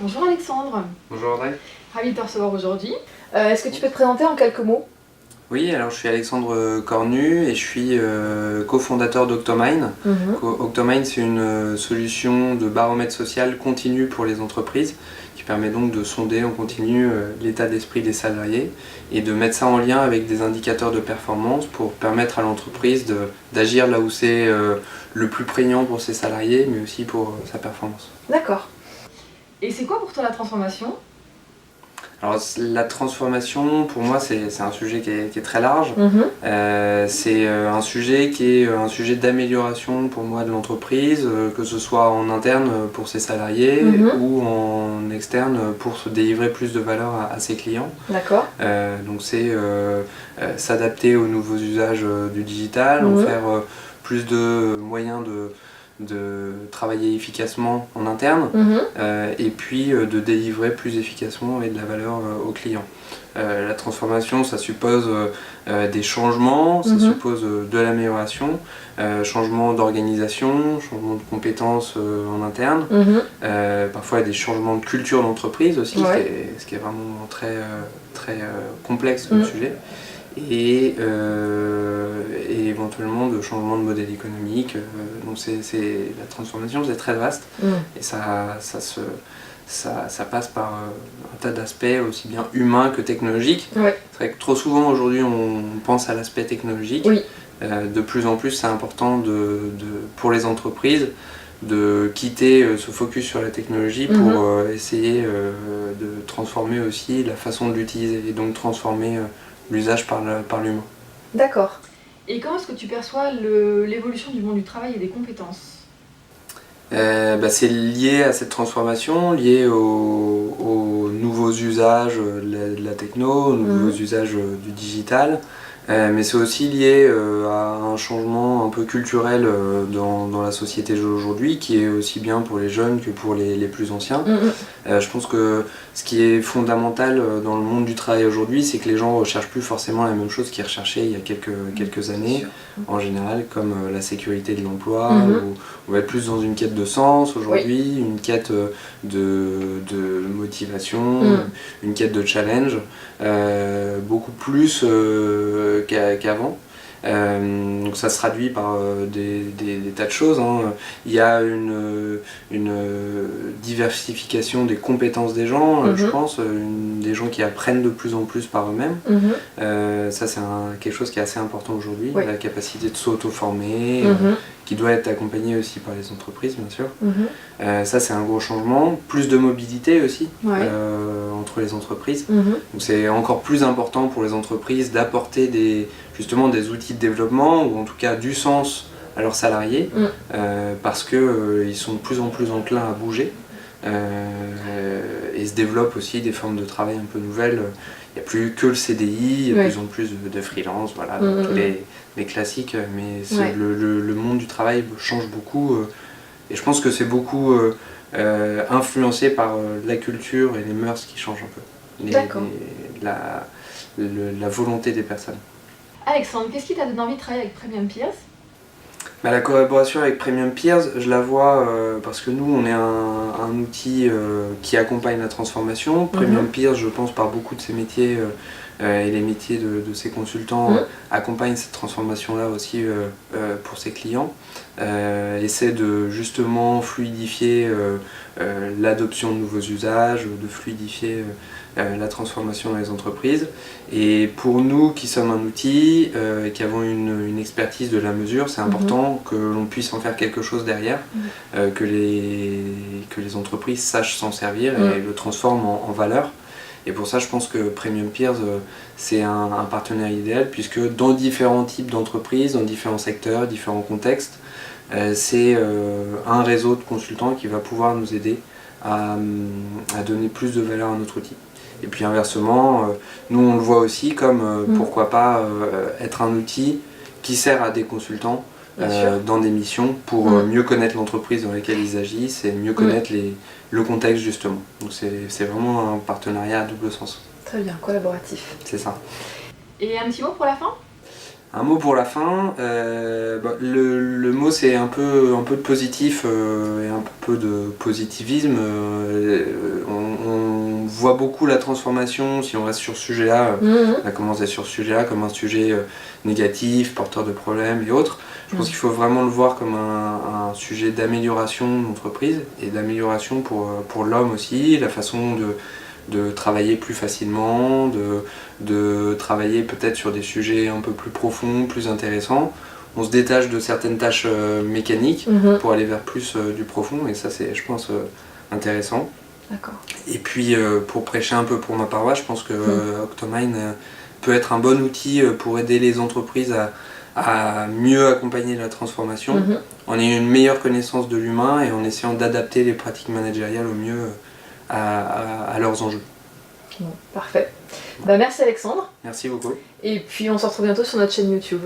Bonjour Alexandre, Bonjour Audrey. ravi de te recevoir aujourd'hui. Est-ce que tu peux te présenter en quelques mots? Oui, alors je suis Alexandre Cornu et je suis cofondateur d'Octomine. Octomine, c'est une solution de baromètre social continu pour les entreprises qui permet donc de sonder en continu l'état d'esprit des salariés et de mettre ça en lien avec des indicateurs de performance pour permettre à l'entreprise d'agir là où c'est le plus prégnant pour ses salariés, mais aussi pour sa performance. D'accord. Et c'est quoi pour toi la transformation? Alors la transformation, pour moi, c'est un sujet qui est très large. C'est un sujet qui est un sujet d'amélioration pour moi de l'entreprise, que ce soit en interne pour ses salariés ou en externe pour se délivrer plus de valeur à ses clients. D'accord. Donc c'est s'adapter aux nouveaux usages du digital, en faire plus de moyens de travailler efficacement en interne et puis de délivrer plus efficacement et de la valeur aux clients. La transformation, ça suppose des changements, ça suppose de l'amélioration, changement d'organisation, changement de compétences en interne, parfois des changements de culture d'entreprise aussi, ce qui est vraiment très complexe comme sujet. Et éventuellement de changement de modèle économique. Donc la transformation, c'est très vaste et ça passe par un tas d'aspects aussi bien humains que technologiques. C'est vrai que trop souvent aujourd'hui on pense à l'aspect technologique. De plus en plus c'est important pour les entreprises de quitter ce focus sur la technologie pour essayer de transformer aussi la façon de l'utiliser et donc transformer l'usage par l'humain. D'accord. Et comment est-ce que tu perçois l'évolution du monde du travail et des compétences? C'est lié à cette transformation, lié aux nouveaux usages de la techno, aux nouveaux usages du digital. Mais c'est aussi lié à un changement un peu culturel dans la société d'aujourd'hui, qui est aussi bien pour les jeunes que pour les plus anciens. Je pense que ce qui est fondamental dans le monde du travail aujourd'hui, c'est que les gens ne recherchent plus forcément la même chose qu'ils recherchaient il y a quelques années, en général, comme la sécurité de l'emploi, où on va être plus dans une quête de sens aujourd'hui, une quête de motivation, une quête de challenge, beaucoup plus qu'avant. Donc ça se traduit par des tas de choses. Il y a une diversification des compétences des gens, je pense, des gens qui apprennent de plus en plus par eux-mêmes. Ça c'est quelque chose qui est assez important aujourd'hui, la capacité de s'auto-former, qui doit être accompagnée aussi par les entreprises bien sûr. Ça c'est un gros changement, plus de mobilité aussi entre les entreprises. Donc c'est encore plus important pour les entreprises d'apporter justement des outils de développement ou en tout cas du sens à leurs salariés parce qu'ils sont de plus en plus enclins à bouger et se développent aussi des formes de travail un peu nouvelles. Il n'y a plus que le CDI, il y a de plus en plus de freelance, voilà, tous les classiques, mais le monde du travail change beaucoup et je pense que c'est beaucoup influencé par la culture et les mœurs qui changent un peu, la volonté des personnes. Alexandre, qu'est-ce qui t'a donné envie de travailler avec Premium Peers? La collaboration avec Premium Peers, je la vois parce que nous, on est un outil qui accompagne la transformation. Premium Peers, je pense, par beaucoup de ses métiers et les métiers de ses consultants, accompagne cette transformation-là aussi pour ses clients. Essaie de justement fluidifier l'adoption de nouveaux usages, de fluidifier la transformation dans les entreprises. Et pour nous qui sommes un outil, qui avons une expertise de la mesure, c'est important que l'on puisse en faire quelque chose derrière, que les entreprises sachent s'en servir et le transforment en valeur. Et pour ça, je pense que Premium Peers, c'est un partenaire idéal, puisque dans différents types d'entreprises, dans différents secteurs, différents contextes, c'est un réseau de consultants qui va pouvoir nous aider à donner plus de valeur à notre outil. Et puis inversement, nous on le voit aussi comme pourquoi pas être un outil qui sert à des consultants dans des missions pour mieux connaître l'entreprise dans laquelle ils agissent et mieux connaître le contexte justement. Donc c'est vraiment un partenariat à double sens. Très bien, collaboratif. C'est ça. Et un petit mot pour la fin? Un mot pour la fin, le mot c'est un peu de positif et un peu de positivisme. On voit beaucoup la transformation, si on reste sur ce sujet-là, on a commencé sur ce sujet-là comme un sujet négatif, porteur de problèmes et autres. Je pense qu'il faut vraiment le voir comme un sujet d'amélioration de l'entreprise et d'amélioration pour l'homme aussi, la façon de travailler plus facilement, de travailler peut-être sur des sujets un peu plus profonds, plus intéressants. On se détache de certaines tâches mécaniques pour aller vers plus du profond et ça c'est, je pense, intéressant. D'accord. Et puis pour prêcher un peu pour ma paroisse, je pense que Octomind peut être un bon outil pour aider les entreprises à mieux accompagner la transformation en ayant une meilleure connaissance de l'humain et en essayant d'adapter les pratiques managériales au mieux à leurs enjeux. Bon, parfait. Bah, merci Alexandre. Merci beaucoup. Et puis on se retrouve bientôt sur notre chaîne YouTube.